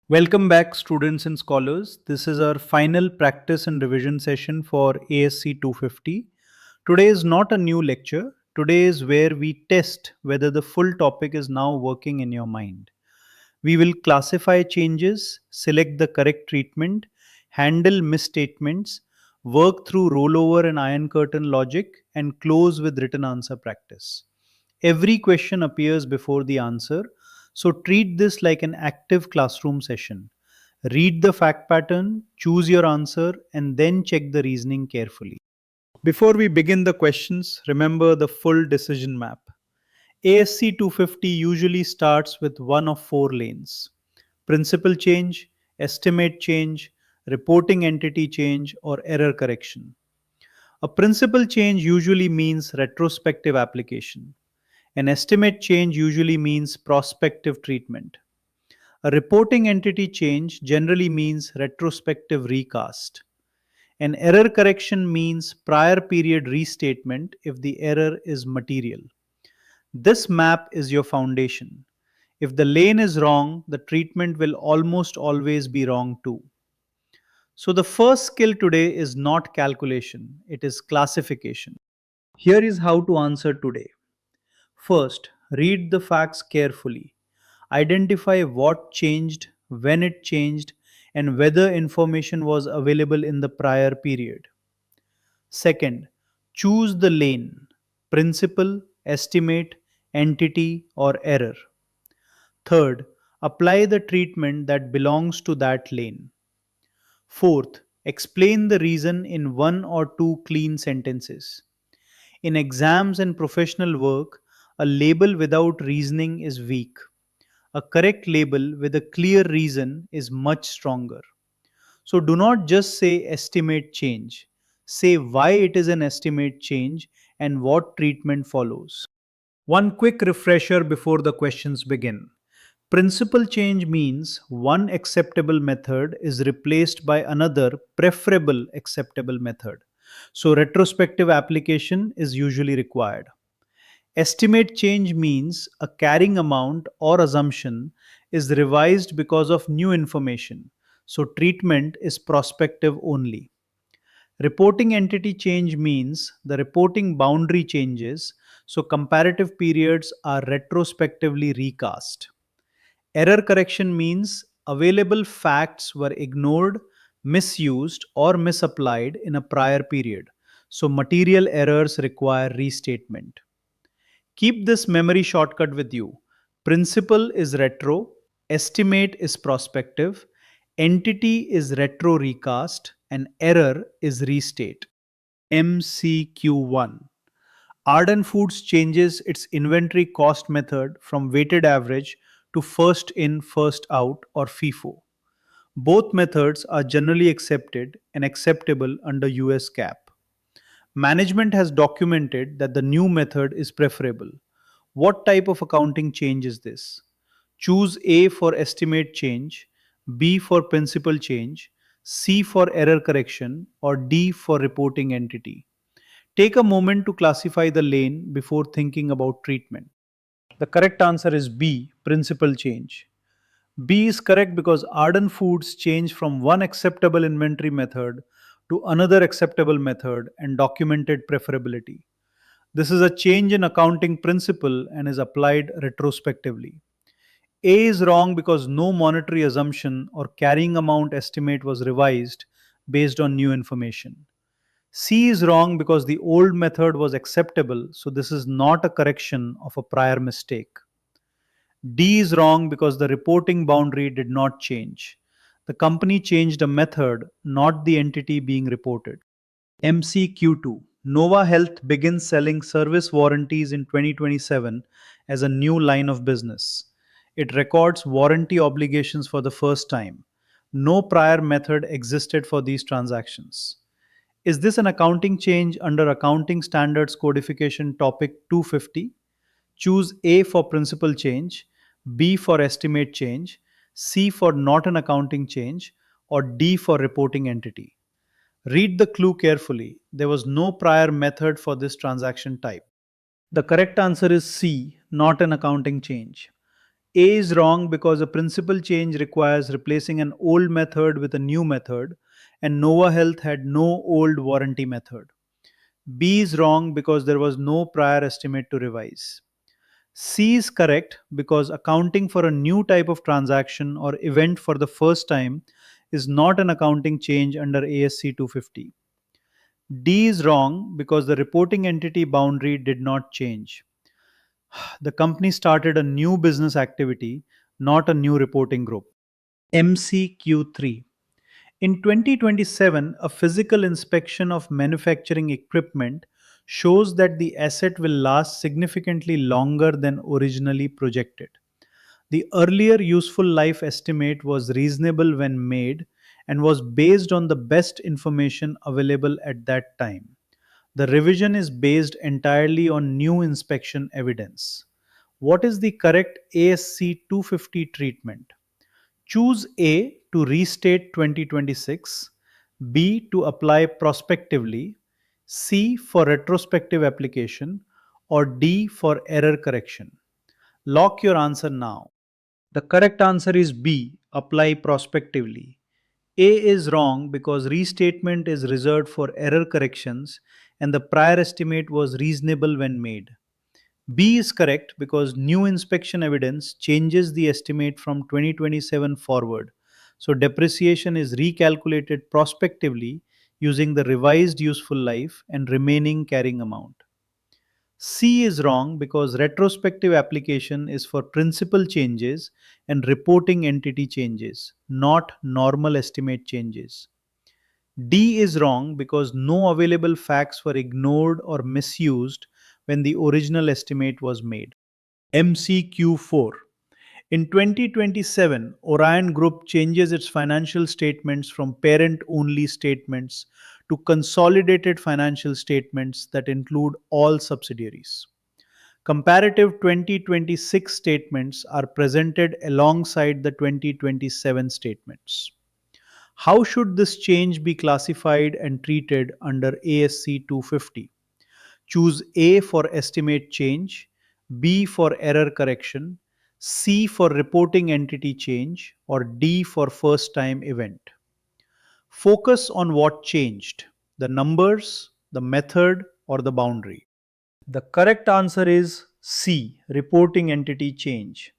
Welcome back, students and scholars. This is our final practice and revision session for ASC 250. Today is not a new lecture. Today is where we test whether the full topic is now working in your mind. We will classify changes, select the correct treatment, handle misstatements, work through rollover and iron curtain logic, and close with written answer practice. Every question appears before the answer, so treat this like an active classroom session. Read the fact pattern, choose your answer, and then check the reasoning carefully. Before we begin the questions, remember the full decision map. ASC 250 usually starts with one of four lanes: principal change, estimate change, reporting entity change, or error correction. A principal change usually means retrospective application. An estimate change usually means prospective treatment. A reporting entity change generally means retrospective recast. An error correction means prior period restatement if the error is material. This map is your foundation. If the lane is wrong, the treatment will almost always be wrong too. So, the first skill today is not calculation, it is classification. Here is how to answer today. First, read the facts carefully. Identify what changed, when it changed, and whether information was available in the prior period. Second, choose the lane: principal, estimate, entity, or error. Third, apply the treatment that belongs to that lane. Fourth, explain the reason in one or two clean sentences. In exams and professional work, a label without reasoning is weak. A correct label with a clear reason is much stronger. So do not just say estimate change. Say why it is an estimate change and what treatment follows. One quick refresher before the questions begin. Principal change means one acceptable method is replaced by another preferable acceptable method. So retrospective application is usually required. Estimate change means a carrying amount or assumption is revised because of new information. So treatment is prospective only. Reporting entity change means the reporting boundary changes, so comparative periods are retrospectively recast. Error correction means available facts were ignored, misused, or misapplied in a prior period. So material errors require restatement. Keep this memory shortcut with you. Principal is retro, estimate is prospective, entity is retro recast, and error is restate. MCQ1. Arden Foods changes its inventory cost method from weighted average to first in, first out, or FIFO. Both methods are generally accepted and acceptable under US GAAP. Management has documented that the new method is preferable. What type of accounting change is this? Choose A for estimate change, B for principal change, C for error correction, or D for reporting entity. Take a moment to classify the lane before thinking about treatment. The correct answer is B, principal change. B is correct because Arden Foods changed from one acceptable inventory method to another acceptable method and documented preferability. This is a change in accounting principle and is applied retrospectively. A is wrong because no monetary assumption or carrying amount estimate was revised based on new information. C is wrong because the old method was acceptable, so this is not a correction of a prior mistake. D is wrong because the reporting boundary did not change. The company changed a method, not the entity being reported. MCQ2. Nova Health begins selling service warranties in 2027 as a new line of business. It records warranty obligations for the first time. No prior method existed for these transactions. Is this an accounting change under Accounting Standards Codification Topic 250? Choose A for principal change, B for estimate change, C for not an accounting change, or D for reporting entity. Read the clue carefully. There was no prior method for this transaction type. The correct answer is C, not an accounting change. A is wrong because a principal change requires replacing an old method with a new method, and Nova Health had no old warranty method. B is wrong because there was no prior estimate to revise. C is correct because accounting for a new type of transaction or event for the first time is not an accounting change under ASC 250. D is wrong because the reporting entity boundary did not change. The company started a new business activity, not a new reporting group. MCQ3. In 2027, a physical inspection of manufacturing equipment shows that the asset will last significantly longer than originally projected. The earlier useful life estimate was reasonable when made and was based on the best information available at that time. The revision is based entirely on new inspection evidence. What is the correct ASC 250 treatment? Choose A to restate 2026, B to apply prospectively, C for retrospective application, or D for error correction. Lock your answer now. The correct answer is B, apply prospectively. A is wrong because restatement is reserved for error corrections and the prior estimate was reasonable when made. B is correct because new inspection evidence changes the estimate from 2027 forward. So depreciation is recalculated prospectively using the revised useful life and remaining carrying amount. C is wrong because retrospective application is for principal changes and reporting entity changes, not normal estimate changes. D is wrong because no available facts were ignored or misused when the original estimate was made. MCQ4. In 2027, Orion Group changes its financial statements from parent only statements to consolidated financial statements that include all subsidiaries. Comparative 2026 statements are presented alongside the 2027 statements. How should this change be classified and treated under ASC 250? Choose A for estimate change, B for error correction, C for reporting entity change, or D for first time event. Focus on what changed: the numbers, the method, or the boundary. The correct answer is C, reporting entity change.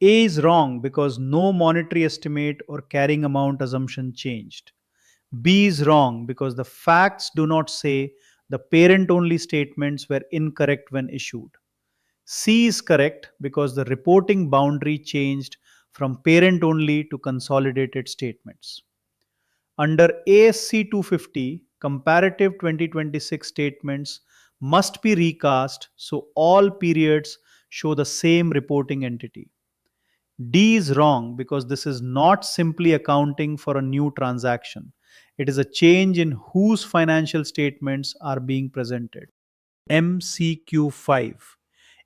A is wrong because no monetary estimate or carrying amount assumption changed. B is wrong because the facts do not say the parent only statements were incorrect when issued. C is correct because the reporting boundary changed from parent only to consolidated statements. Under ASC 250, comparative 2026 statements must be recast so all periods show the same reporting entity. D is wrong because this is not simply accounting for a new transaction. It is a change in whose financial statements are being presented. MCQ5.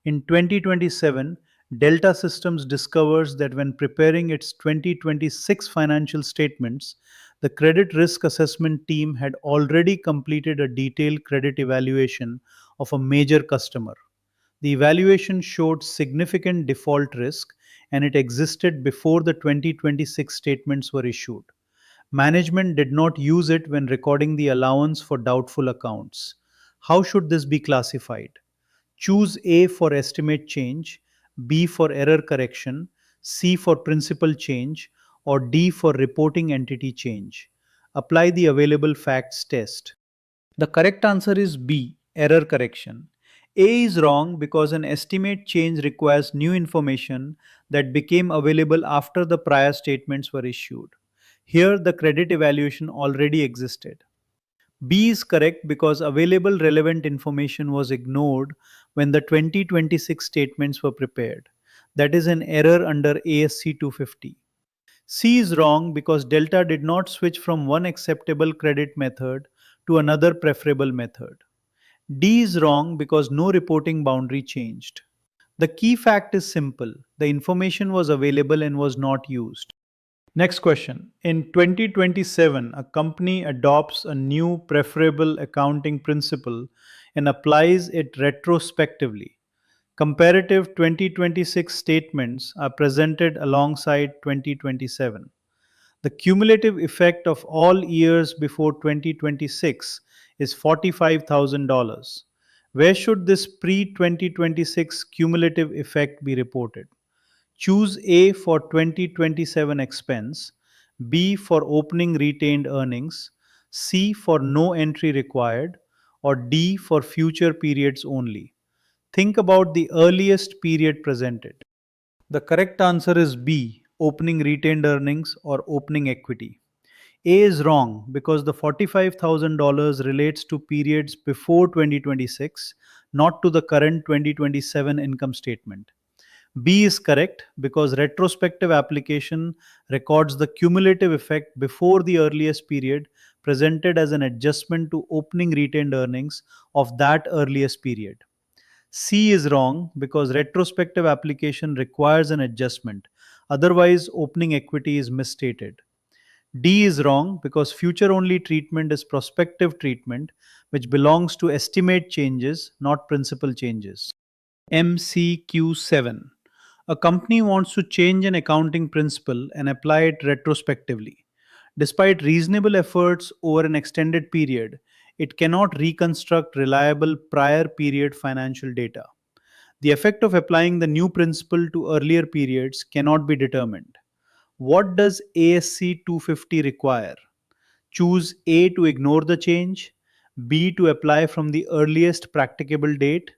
In 2027, Delta Systems discovers that when preparing its 2026 financial statements, the credit risk assessment team had already completed a detailed credit evaluation of a major customer. The evaluation showed significant default risk and it existed before the 2026 statements were issued. Management did not use it when recording the allowance for doubtful accounts. How should this be classified? Choose A for estimate change, B for error correction, C for principal change, or D for reporting entity change. Apply the available facts test. The correct answer is B, error correction. A is wrong because an estimate change requires new information that became available after the prior statements were issued. Here, the credit evaluation already existed. B is correct because available relevant information was ignored when the 2026 statements were prepared. That is an error under ASC 250. C is wrong because Delta did not switch from one acceptable credit method to another preferable method. D is wrong because no reporting boundary changed. The key fact is simple: the information was available and was not used. Next question. In 2027, a company adopts a new preferable accounting principle and applies it retrospectively. Comparative 2026 statements are presented alongside 2027. The cumulative effect of all years before 2026 is $45,000. Where should this pre 2026 cumulative effect be reported? Choose A for 2027 expense, B for opening retained earnings, C for no entry required, or D for future periods only. Think about the earliest period presented. The correct answer is B, opening retained earnings or opening equity. A is wrong because the $45,000 relates to periods before 2026, not to the current 2027 income statement. B is correct because retrospective application records the cumulative effect before the earliest period presented as an adjustment to opening retained earnings of that earliest period. C is wrong because retrospective application requires an adjustment. Otherwise, opening equity is misstated. D is wrong because future only treatment is prospective treatment, which belongs to estimate changes, not principal changes. MCQ7. A company wants to change an accounting principle and apply it retrospectively. Despite reasonable efforts over an extended period, it cannot reconstruct reliable prior period financial data. The effect of applying the new principle to earlier periods cannot be determined. What does ASC 250 require? Choose A to ignore the change, B to apply from the earliest practicable date,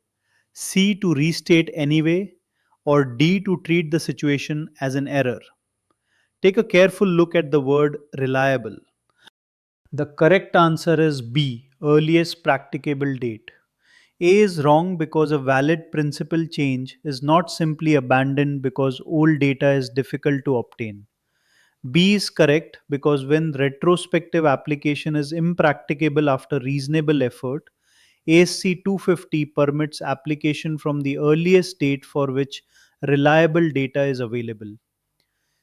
C to restate anyway, or D to treat the situation as an error. Take a careful look at the word reliable. The correct answer is B, earliest practicable date. A is wrong because a valid principal change is not simply abandoned because old data is difficult to obtain. B is correct because when retrospective application is impracticable after reasonable effort, ASC 250 permits application from the earliest date for which reliable data is available.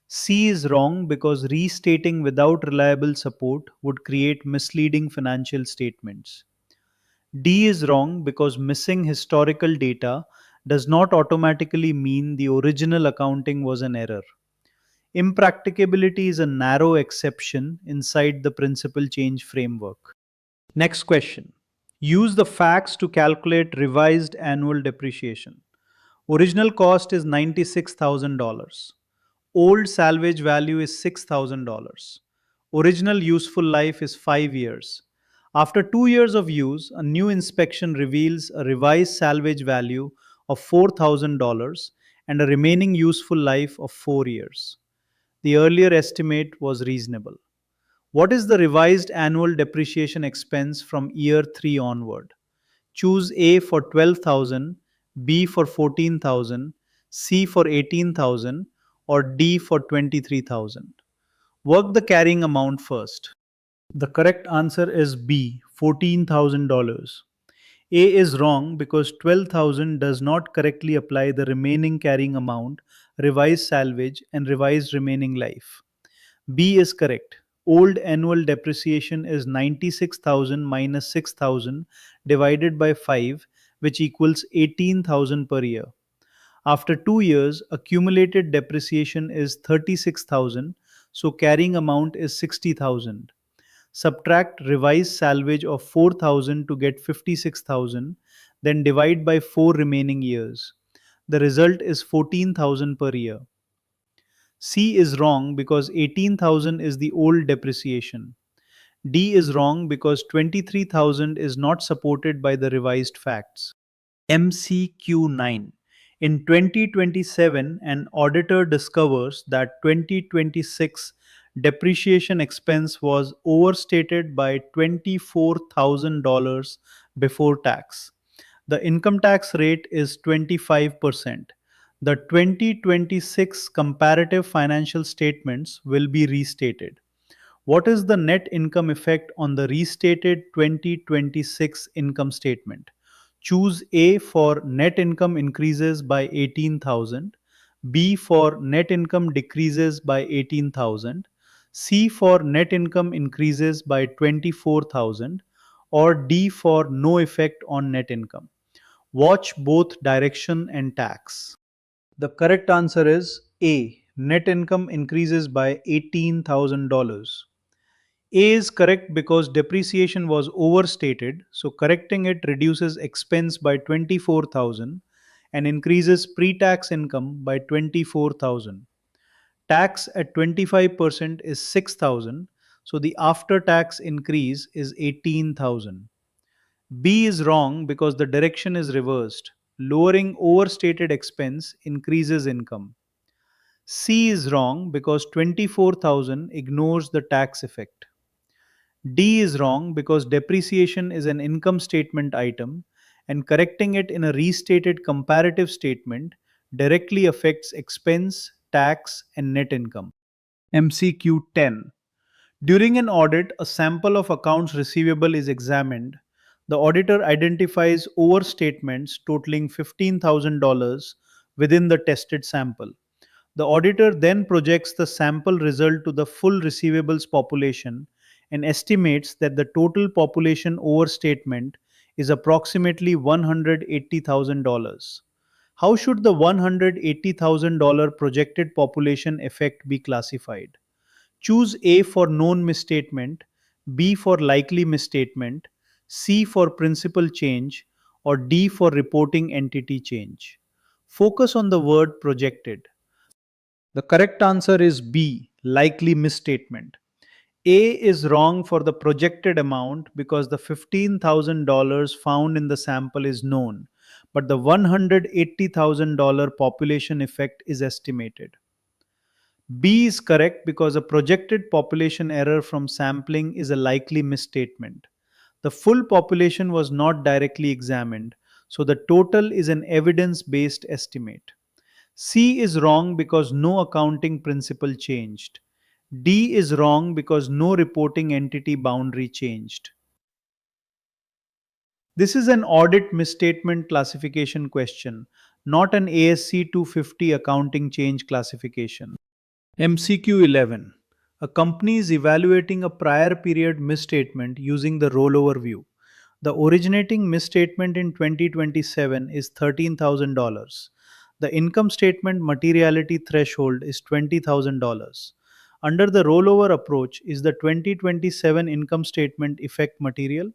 C is wrong because restating without reliable support would create misleading financial statements. D is wrong because missing historical data does not automatically mean the original accounting was an error. Impracticability is a narrow exception inside the principal change framework. Next question. Use the facts to calculate revised annual depreciation. Original cost is $96,000. Old salvage value is $6,000. Original useful life is 5 years. After 2 years of use, a new inspection reveals a revised salvage value of $4,000 and a remaining useful life of 4 years. The earlier estimate was reasonable. What is the revised annual depreciation expense from year 3 onward? Choose A for 12,000, B for 14,000, C for 18,000, or D for 23,000. Work the carrying amount first. The correct answer is B, $14,000. A is wrong because 12,000 does not correctly apply the remaining carrying amount, revised salvage, and revised remaining life. B is correct. Old annual depreciation is 96,000 minus 6,000 divided by 5, which equals 18,000 per year. After 2 years, accumulated depreciation is 36,000, so carrying amount is 60,000. Subtract revised salvage of 4,000 to get 56,000, then divide by 4 remaining years. The result is 14,000 per year. C is wrong because 18,000 is the old depreciation. D is wrong because 23,000 is not supported by the revised facts. MCQ9. In 2027, an auditor discovers that 2026 depreciation expense was overstated by $24,000 before tax. The income tax rate is 25%. The 2026 comparative financial statements will be restated. What is the net income effect on the restated 2026 income statement? Choose A for net income increases by 18,000, B for net income decreases by 18,000, C for net income increases by 24,000, or D for no effect on net income. Watch both direction and tax. The correct answer is A. Net income increases by $18,000. A is correct because depreciation was overstated, so correcting it reduces expense by 24,000 and increases pre-tax income by 24,000. Tax at 25% is 6,000, so the after-tax increase is 18,000. B is wrong because the direction is reversed. Lowering overstated expense increases income. C is wrong because 24,000 ignores the tax effect. D is wrong because depreciation is an income statement item and correcting it in a restated comparative statement directly affects expense, tax, and net income. MCQ 10. During an audit, a sample of accounts receivable is examined. The auditor identifies overstatements totaling $15,000 within the tested sample. The auditor then projects the sample result to the full receivables population and estimates that the total population overstatement is approximately $180,000. How should the $180,000 projected population effect be classified? Choose A for known misstatement, B for likely misstatement, C for principal change, or D for reporting entity change. Focus on the word projected. The correct answer is B, likely misstatement. A is wrong for the projected amount because the $15,000 found in the sample is known, but the $180,000 population effect is estimated. B is correct because a projected population error from sampling is a likely misstatement. The full population was not directly examined, so the total is an evidence based estimate. C is wrong because no accounting principle changed. D is wrong because no reporting entity boundary changed. This is an audit misstatement classification question, not an ASC 250 accounting change classification. MCQ 11. A company is evaluating a prior period misstatement using the rollover view. The originating misstatement in 2027 is $13,000. The income statement materiality threshold is $20,000. Under the rollover approach, is the 2027 income statement effect material?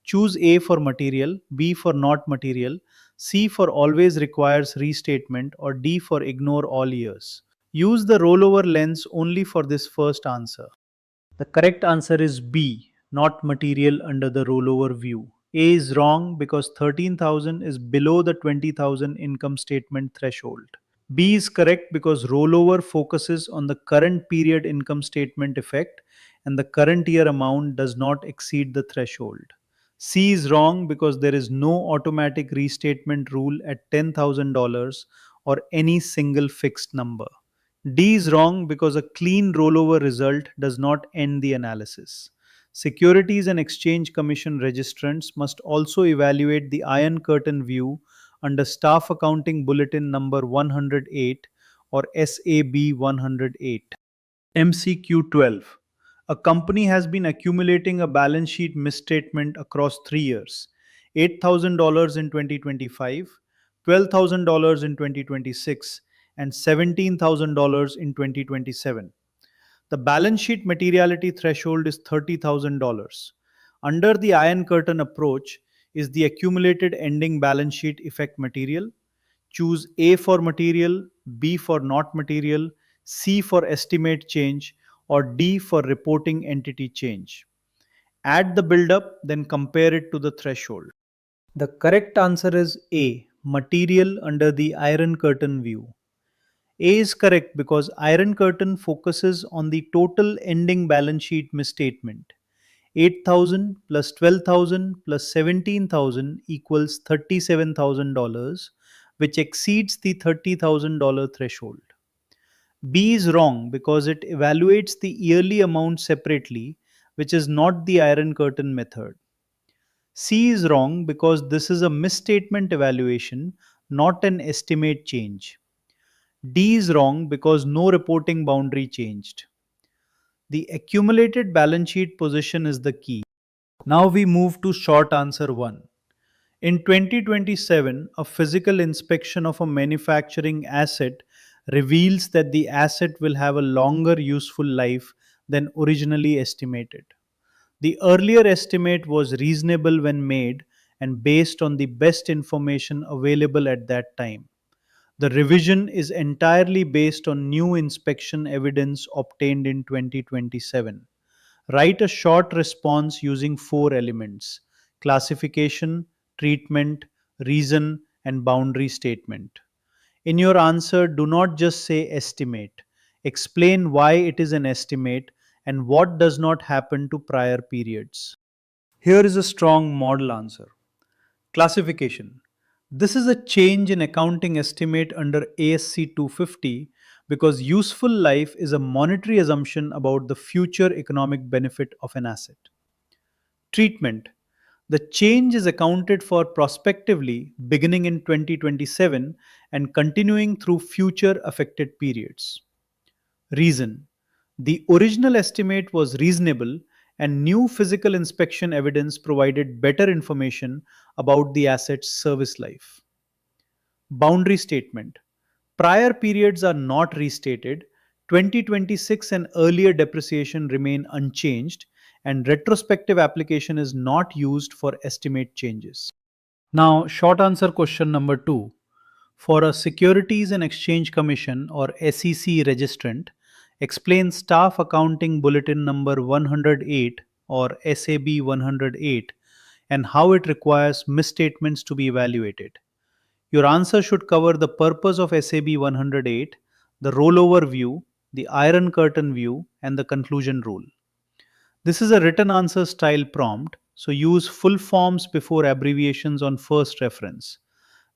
Choose A for material, B for not material, C for always requires restatement, or D for ignore all years. Use the rollover lens only for this first answer. The correct answer is B, not material under the rollover view. A is wrong because 13,000 is below the 20,000 income statement threshold. B is correct because rollover focuses on the current period income statement effect and the current year amount does not exceed the threshold. C is wrong because there is no automatic restatement rule at $10,000 or any single fixed number. D is wrong because a clean rollover result does not end the analysis. Securities and Exchange Commission registrants must also evaluate the Iron Curtain view under Staff Accounting Bulletin number 108 or SAB 108. MCQ 12. A company has been accumulating a balance sheet misstatement across 3 years: $8,000 in 2025, $12,000 in 2026, and $17,000 in 2027. The balance sheet materiality threshold is $30,000. Under the Iron Curtain approach, is the accumulated ending balance sheet effect material? Choose A for material, B for not material, C for estimate change, or D for reporting entity change. Add the buildup, then compare it to the threshold. The correct answer is A, material under the Iron Curtain view. A is correct because Iron Curtain focuses on the total ending balance sheet misstatement. 8,000 plus 12,000 plus 17,000 equals $37,000, which exceeds the $30,000 threshold. B is wrong because it evaluates the yearly amount separately, which is not the Iron Curtain method. C is wrong because this is a misstatement evaluation, not an estimate change. D is wrong because no reporting boundary changed. The accumulated balance sheet position is the key. Now we move to short answer 1. In 2027, a physical inspection of a manufacturing asset reveals that the asset will have a longer useful life than originally estimated. The earlier estimate was reasonable when made and based on the best information available at that time. The revision is entirely based on new inspection evidence obtained in 2027. Write a short response using four elements: classification, treatment, reason, and boundary statement. In your answer, do not just say estimate. Explain why it is an estimate and what does not happen to prior periods. Here is a strong model answer. Classification. This is a change in accounting estimate under ASC 250 because useful life is a monetary assumption about the future economic benefit of an asset. Treatment. The change is accounted for prospectively beginning in 2027 and continuing through future affected periods. Reason. The original estimate was reasonable and new physical inspection evidence provided better information about the asset's service life. Boundary statement. Prior periods are not restated. 2026 and earlier depreciation remain unchanged, and retrospective application is not used for estimate changes. Now, short answer question number 2. For a Securities and Exchange Commission or SEC registrant, explain Staff Accounting Bulletin number 108 or SAB 108 and how it requires misstatements to be evaluated. Your answer should cover the purpose of SAB 108, the rollover view, the iron curtain view, and the conclusion rule. This is a written answer style prompt, so use full forms before abbreviations on first reference.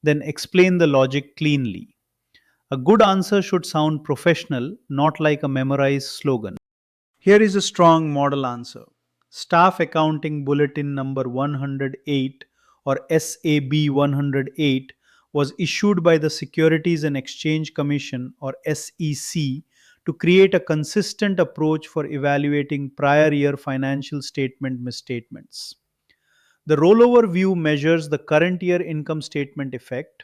Then explain the logic cleanly. A good answer should sound professional, not like a memorized slogan. Here is a strong model answer. Staff Accounting Bulletin number 108 or SAB 108 was issued by the Securities and Exchange Commission or SEC to create a consistent approach for evaluating prior year financial statement misstatements. The rollover view measures the current year income statement effect.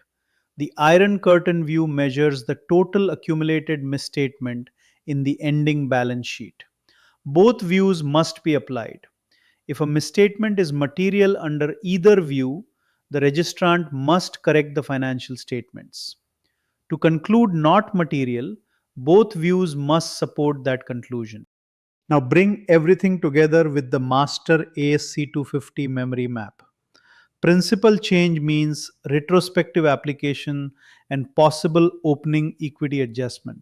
The iron curtain view measures the total accumulated misstatement in the ending balance sheet. Both views must be applied. If a misstatement is material under either view, the registrant must correct the financial statements. To conclude not material, both views must support that conclusion. Now bring everything together with the master ASC 250 memory map. Principal change means retrospective application and possible opening equity adjustment.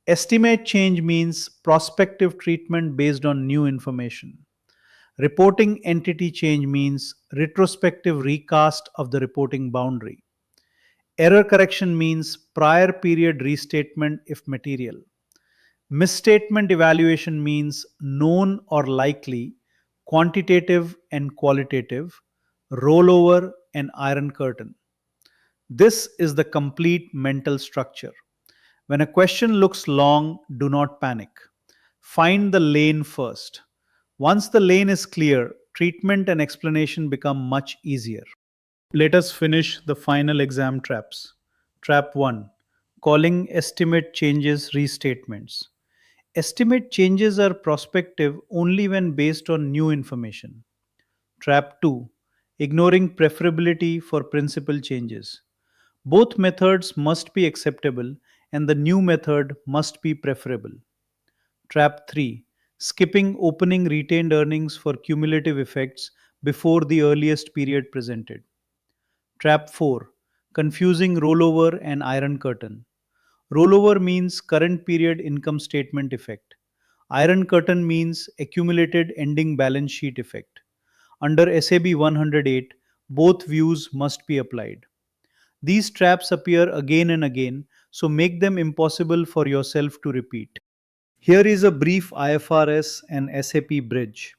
Estimate change means prospective treatment based on new information. Reporting entity change means retrospective recast of the reporting boundary. Error correction means prior period restatement if material. Misstatement evaluation means known or likely, quantitative and qualitative, rollover and iron curtain. This is the complete mental structure. When a question looks long, do not panic. Find the lane first. Once the lane is clear, treatment and explanation become much easier. Let us finish the final exam traps. Trap 1. Calling estimate changes restatements. Estimate changes are prospective only when based on new information. Trap 2. Ignoring preferability for principal changes. Both methods must be acceptable and the new method must be preferable. Trap 3. Skipping opening retained earnings for cumulative effects before the earliest period presented. Trap 4. Confusing rollover and iron curtain. Rollover means current period income statement effect. Iron curtain means accumulated ending balance sheet effect. Under SAB 108, both views must be applied. These traps appear again and again, so make them impossible for yourself to repeat. Here is a brief IFRS and SAP Bridge.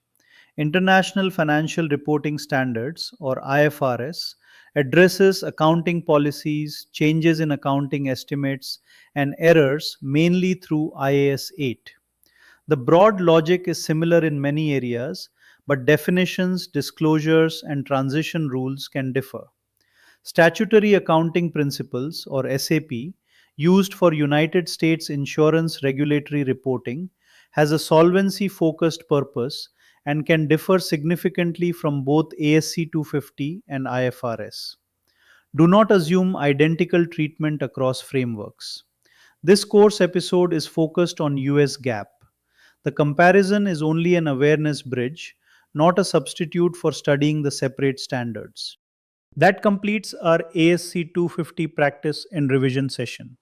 International Financial Reporting Standards or IFRS addresses accounting policies, changes in accounting estimates, and errors mainly through IAS 8. The broad logic is similar in many areas, but definitions, disclosures, and transition rules can differ. Statutory Accounting Principles, or SAP, used for United States insurance regulatory reporting, has a solvency focused purpose and can differ significantly from both ASC 250 and IFRS. Do not assume identical treatment across frameworks. This course episode is focused on US GAAP. The comparison is only an awareness bridge, not a substitute for studying the separate standards. That completes our ASC 250 practice and revision session.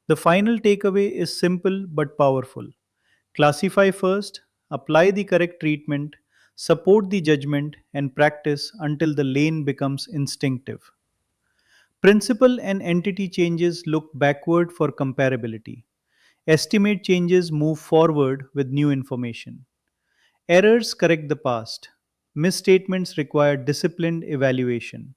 The final takeaway is simple but powerful. Classify first, apply the correct treatment, support the judgment, and practice until the lane becomes instinctive. Principal and entity changes look backward for comparability. Estimate changes move forward with new information. Errors correct the past. Misstatements require disciplined evaluation.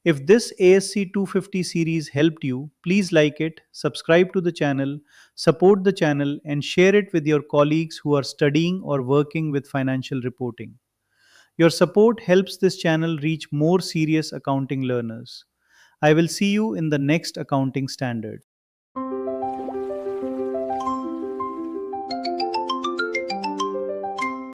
If this ASC 250 series helped you, please like it, subscribe to the channel, support the channel, and share it with your colleagues who are studying or working with financial reporting. Your support helps this channel reach more serious accounting learners. I will see you in the next accounting standard.